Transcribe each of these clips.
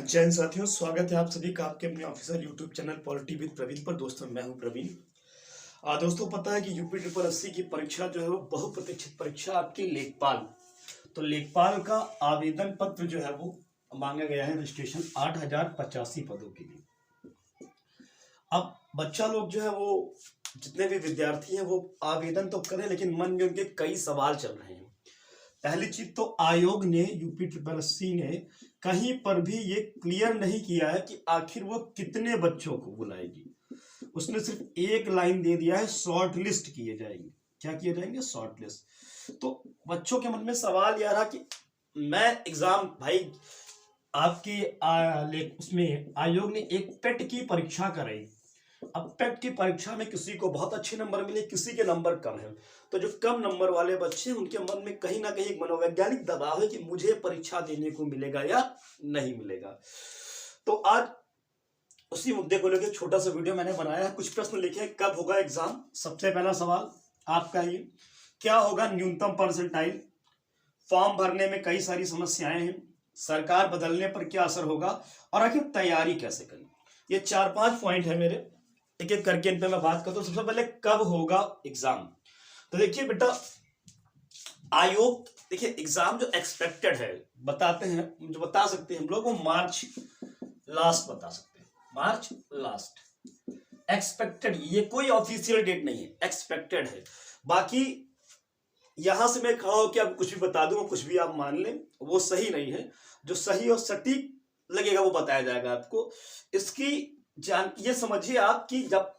जय हिंद साथियों, स्वागत है आप सभी का आपके अपने official YouTube channel polity with Praveen पर। दोस्तों मैं हूं प्रवीण। दोस्तों पता है कि यूपी ट्रिपल एससी की परीक्षा जो है वो बहुप्रतीक्षित परीक्षा आपकी लेखपाल। तो लेखपाल का आवेदन पत्र जो है वो मांगा गया है रजिस्ट्रेशन 8085 पदों के लिए। अब बच्चा लोग जो है वो जितने भी विद्यार्थी हैं वो आवेदन तो करें, लेकिन मन में उनके कई सवाल चल रहे हैं। पहली चीज तो आयोग ने, यूपी ट्रिपल एससी ने कहीं पर भी ये क्लियर नहीं किया है कि आखिर वो कितने बच्चों को बुलाएगी। उसने सिर्फ एक लाइन दे दिया है, शॉर्ट लिस्ट किए जाएंगे। क्या किए जाएंगे? Short list. तो बच्चों के मन में सवाल यह रहा कि मैं एग्जाम, भाई आपके उसमें आयोग ने एक पेट की परीक्षा कराई। अब पेट की परीक्षा में किसी को बहुत अच्छे नंबर मिले, किसी के नंबर कम है, तो जो कम नंबर वाले बच्चे उनके मन में कहीं ना कहीं एक मनोवैज्ञानिक दबाव है कि मुझे परीक्षा देने को मिलेगा या नहीं मिलेगा। तो आज उसी मुद्दे को लेकर छोटा सा वीडियो मैंने बनाया है। कुछ प्रश्न लिखे हैं, कब होगा एग्जाम। सबसे पहला सवाल आपका ये, क्या होगा न्यूनतम परसेंटाइल। फॉर्म भरने में कई सारी समस्याएं हैं, सरकार बदलने पर क्या असर होगा, और आखिर तैयारी कैसे करें। ये 4-5 पॉइंट है मेरे, एक एक करके इन पे मैं बात करता हूं। सबसे पहले कब होगा एग्जाम। तो देखिए बेटा, आयोग देखिए एग्जाम जो एक्सपेक्टेड है बताते हैं, जो बता सकते हैं हम लोग, वो मार्च लास्ट बता सकते हैं, मार्च लास्ट एक्सपेक्टेड। ये कोई ऑफिशियल डेट नहीं है, एक्सपेक्टेड है। बाकी यहां से मैं खड़ा होकर आप कुछ भी बता दूंगा, कुछ भी आप मान लें, वो सही नहीं है। जो सही और सटीक लगेगा वो बताया जाएगा आपको। इसकी ये समझिए आप कि जब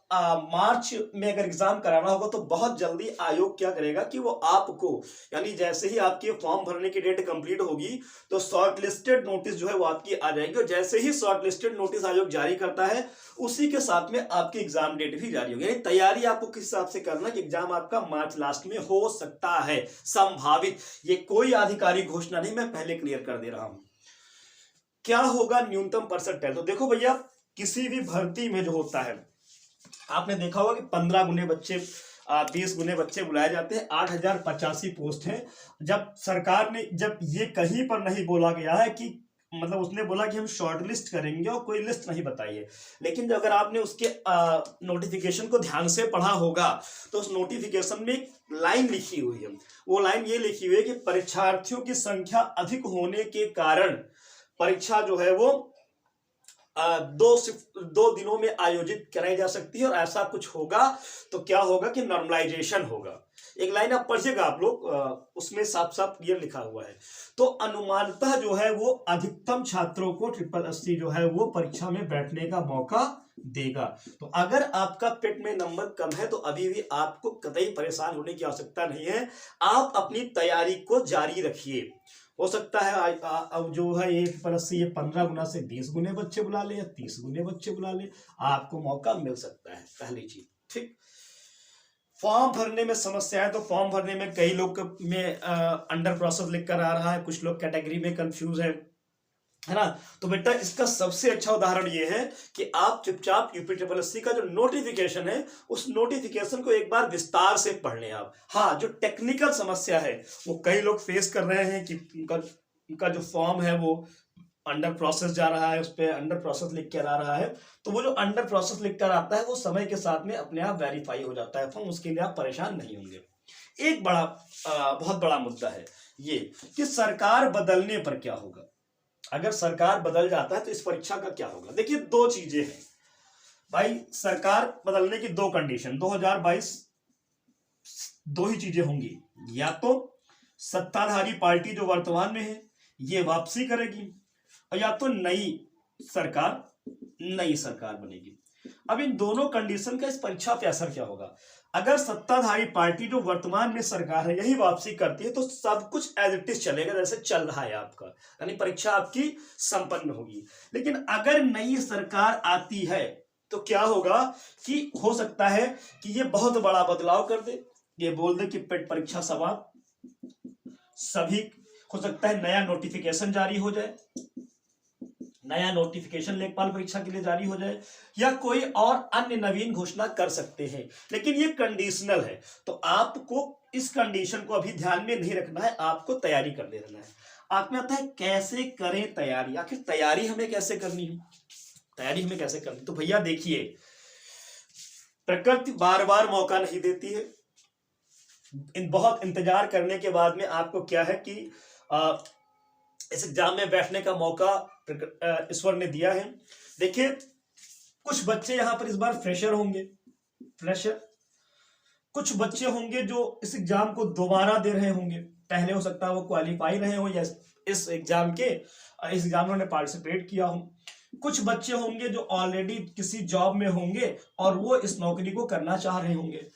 मार्च में अगर एग्जाम कराना होगा तो बहुत जल्दी आयोग क्या करेगा कि वो आपको, यानी जैसे ही आपके फॉर्म भरने की डेट कंप्लीट होगी तो शॉर्ट लिस्टेड नोटिस जो है वो आपकी आ जाएगी, और जैसे ही शॉर्ट लिस्टेड नोटिस आयोग जारी करता है उसी के साथ में आपकी एग्जाम डेट भी जारी होगी। यानी तैयारी आपको किस हिसाब से करना कि एग्जाम आपका मार्च लास्ट में हो सकता है, संभावित। ये कोई आधिकारिक घोषणा नहीं, मैं पहले क्लियर कर दे रहा हूं। क्या होगा न्यूनतम परसेंटाइल। तो देखो भैया, किसी भी भर्ती में जो होता है, आपने देखा होगा कि 15 गुने बच्चे, 20 गुने बच्चे बुलाए जाते हैं। 8085 पोस्ट है। जब सरकार ने, जब ये कहीं पर नहीं बोला गया है कि, मतलब उसने बोला कि हम शॉर्ट लिस्ट करेंगे और कोई लिस्ट नहीं बताई है, लेकिन अगर आपने उसके नोटिफिकेशन को ध्यान से पढ़ा होगा तो उस नोटिफिकेशन में लाइन लिखी हुई है। वो लाइन ये लिखी हुई है कि परीक्षार्थियों की संख्या अधिक होने के कारण परीक्षा जो है वो 2 दिनों में आयोजित कराई जा सकती है, और ऐसा कुछ होगा तो क्या होगा कि नॉर्मलाइजेशन होगा। एक लाइन आप पढ़िएगा आप लोग, उसमें साफ साफ क्लियर लिखा हुआ है। तो अनुमानतः जो है वो अधिकतम छात्रों को ट्रिपल एससी जो है वो परीक्षा में बैठने का मौका देगा। तो अगर आपका पेट में नंबर कम है तो अभी भी आपको कतई परेशान होने की आवश्यकता नहीं है। आप अपनी तैयारी को जारी रखिए। हो सकता है अब जो है ये ट्रिपल एससी ये 15 गुना से 20 गुने बच्चे बुला ले या 30 गुने बच्चे बुला ले, आपको मौका मिल सकता है। पहली चीज, ठीक। फॉर्म भरने में समस्याएं, तो फॉर्म भरने में कई लोग में अंडर प्रोसेस लिख कर आ रहा है, कुछ लोग कैटेगरी में कंफ्यूज है ना। तो बेटा इसका सबसे अच्छा उदाहरण ये है कि आप चुपचाप यूपी ट्रिपल एससी का जो नोटिफिकेशन है उस नोटिफिकेशन को एक बार विस्तार से पढ़ लें आप। हाँ, जो टेक्निकल समस्या है वो कई लोग फेस कर रहे हैं कि उनका जो फॉर्म है वो अंडर प्रोसेस जा रहा है, उस पर अंडर प्रोसेस लिख कर आ रहा है। तो वो जो अंडर प्रोसेस लिख कर आता है वो समय के साथ में अपने आप वेरीफाई हो जाता है फॉर्म, उसके लिए आप परेशान नहीं होंगे। एक बहुत बड़ा मुद्दा है ये कि सरकार बदलने पर क्या होगा। अगर सरकार बदल जाता है तो इस परीक्षा का क्या होगा। देखिए 2 चीजें हैं भाई, सरकार बदलने की 2 कंडीशन 2022 2 ही चीजें होंगी। या तो सत्ताधारी पार्टी जो वर्तमान में है ये वापसी करेगी, और या तो नई सरकार बनेगी। अब इन दोनों कंडीशन का इस परीक्षा पे असर क्या होगा। अगर सत्ताधारी पार्टी जो वर्तमान में सरकार है यही वापसी करती है तो सब कुछ एज इट इज चलेगा जैसे चल रहा है आपका, यानी परीक्षा आपकी संपन्न होगी। लेकिन अगर नई सरकार आती है तो क्या होगा कि हो सकता है कि ये बहुत बड़ा बदलाव कर दे, ये बोल दे कि पेट परीक्षा समाप्त, सभी, हो सकता है नया नोटिफिकेशन जारी हो जाए, नया नोटिफिकेशन लेखपाल परीक्षा के लिए जारी हो जाए या कोई और अन्य नवीन घोषणा कर सकते हैं, लेकिन ये कंडीशनल है। तो आपको इस कंडीशन को अभी ध्यान में नहीं रखना है, आपको तैयारी कर ले रहना है। आप में आता है कैसे करें तैयारी, आखिर तैयारी हमें कैसे करनी है, तैयारी हमें कैसे करनी। तो भैया देखिए, प्रकृति बार बार मौका नहीं देती है। बहुत इंतजार करने के बाद में आपको क्या है कि इस एग्जाम में बैठने का मौका ईश्वर ने दिया है। देखिए, कुछ बच्चे यहाँ पर इस बार फ्रेशर होंगे, फ्रेशर। कुछ बच्चे होंगे जो इस एग्जाम को दोबारा दे रहे होंगे, पहले हो सकता है वो क्वालिफाई रहे हो या इस एग्जाम में उन्होंने पार्टिसिपेट किया हो। कुछ बच्चे होंगे जो ऑलरेडी किसी जॉब में होंगे और वो इस नौकरी को करना चाह रहे होंगे।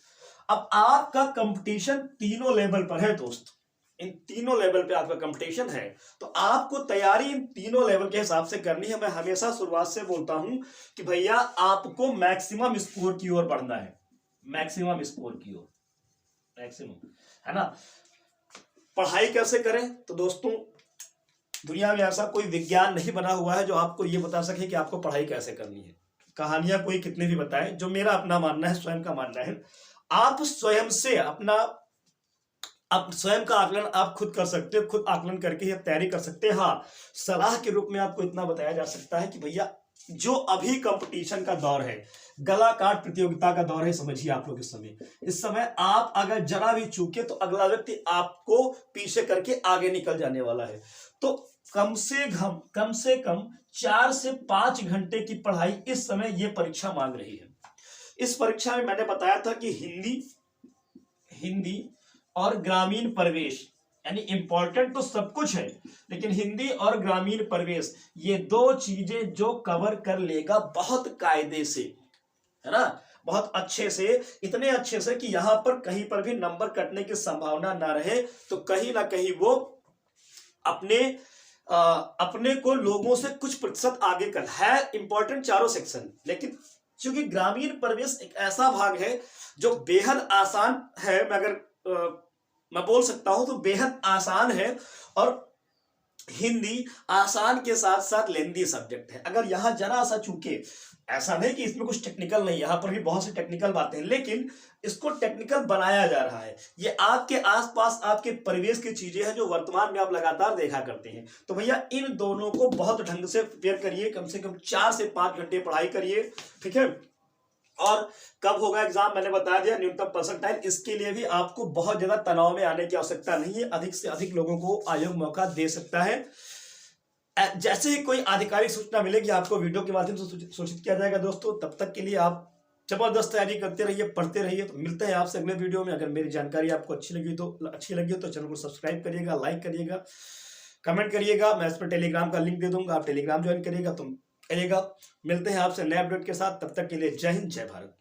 अब आपका कंपटीशन तीनों लेवल पर है दोस्त, इन तीनों लेवल पे आपका कंपटीशन है। तो आपको तैयारी इन तीनों लेवल के हिसाब से करनी है। मैं हमेशा शुरुआत से बोलता हूं कि भैया आपको मैक्सिमम स्कोर की ओर बढ़ना है, मैक्सिमम स्कोर की ओर, मैक्सिमम, है ना। पढ़ाई कैसे करें, तो दोस्तों दुनिया में ऐसा कोई विज्ञान नहीं बना हुआ है जो आपको ये बता सके कि आपको पढ़ाई कैसे करनी है। कहानियां कोई कितने भी बताए, जो मेरा अपना मानना है, स्वयं का मानना है, आप स्वयं से स्वयं का आकलन आप खुद कर सकते हो, खुद आकलन करके ही तैयारी कर सकते हैं। हाँ, सलाह के रूप में आपको इतना बताया जा सकता है कि भैया जो अभी कंपटीशन का दौर है, गला काट प्रतियोगिता का दौर है, समझिए आप लोग इस समय आप अगर जरा भी चूके तो अगला व्यक्ति आपको पीछे करके आगे निकल जाने वाला है। तो कम से कम 4 से 5 घंटे की पढ़ाई इस समय ये परीक्षा मांग रही है। इस परीक्षा में मैंने बताया था कि हिंदी और ग्रामीण प्रवेश, यानी इंपॉर्टेंट तो सब कुछ है, लेकिन हिंदी और ग्रामीण प्रवेश ये 2 चीजें जो कवर कर लेगा बहुत कायदे से, है ना, बहुत अच्छे से, इतने अच्छे से कि यहां पर कहीं पर भी नंबर कटने की संभावना ना रहे। तो कहीं ना कहीं वो अपने को लोगों से कुछ प्रतिशत आगे कर है। इंपॉर्टेंट चारों सेक्शन, लेकिन क्योंकि ग्रामीण प्रवेश एक ऐसा भाग है जो बेहद आसान है, मैं बोल सकता हूं तो बेहद आसान है, और हिंदी आसान के साथ साथ लेंदी सब्जेक्ट है। अगर यहां जरा सा चूके, ऐसा नहीं कि इसमें कुछ टेक्निकल नहीं, यहां पर भी बहुत सी टेक्निकल बातें हैं, लेकिन इसको टेक्निकल बनाया जा रहा है। ये आपके आसपास आपके परिवेश की चीजें हैं जो वर्तमान में आप लगातार देखा करते हैं। तो भैया इन दोनों को बहुत ढंग से प्रिपेयर करिए, कम से कम 4 से 5 घंटे पढ़ाई करिए, ठीक है। और कब होगा एग्जाम मैंने बता दिया, न्यूनतम परसेंटाइल। इसके लिए भी आपको बहुत ज्यादा तनाव में आने की आवश्यकता नहीं है, अधिक से अधिक लोगों को आयोग मौका दे सकता है। जैसे ही कोई आधिकारिक सूचना मिलेगी आपको वीडियो के माध्यम से सूचित किया जाएगा दोस्तों। तब तक के लिए आप जबरदस्त तैयारी करते रहिए, पढ़ते रहिए। तो मिलते हैं आपसे अगले वीडियो में। अगर मेरी जानकारी आपको अच्छी लगी तो चैनल को सब्सक्राइब करिएगा, लाइक करिएगा, कमेंट करिएगा। मैं इस पर टेलीग्राम का लिंक दे दूंगा, आप टेलीग्राम ज्वाइन करिएगा तो मिलेगा। मिलते हैं आपसे नए अपडेट के साथ, तब तक के लिए जय हिंद, जय भारत।